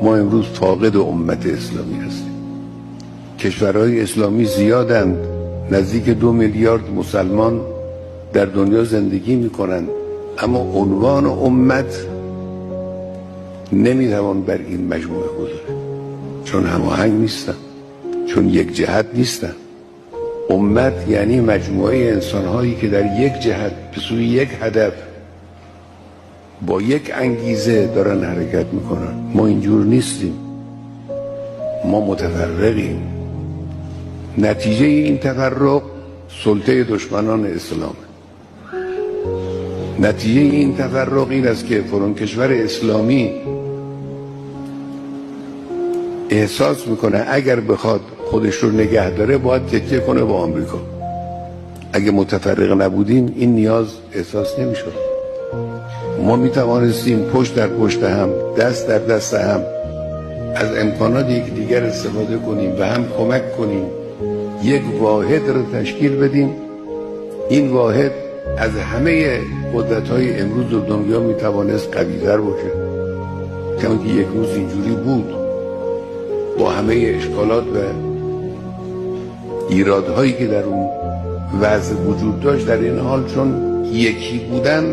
ما امروز فاقد امت اسلامی هستیم. کشورهای اسلامی زیادند، نزدیک 2 میلیارد مسلمان در دنیا زندگی میکنند، اما عنوان امت نمیتوان بر این مجموعه گذاره، چون هماهنگ نیستن، چون یک جهت نیستن. امت یعنی مجموعه انسانهایی که در یک جهت به سوی یک هدف با یک انگیزه دارن حرکت میکنن. ما اینجور نیستیم، ما متفرقیم. نتیجه این تفرق سلطه دشمنان اسلام. نتیجه این تفرق این است که فلان کشور اسلامی احساس میکنه اگر بخواد خودش رو نگه داره باید تکیه کنه با آمریکا. اگه متفرق نبودیم این نیاز احساس نمیشد. ما میتوانستیم پشت در پشت هم، دست در دست هم از امکانات یکدیگر استفاده کنیم و هم کمک کنیم، یک واحد رو تشکیل بدیم. این واحد از همه قدرت‌های امروز دنیا میتوانست قوی‌تر باشه، چون که یک روز اینجوری بود با همه اشکالات و ایرادهایی که در اون وضع وجود داشت. در این حال چون یکی بودن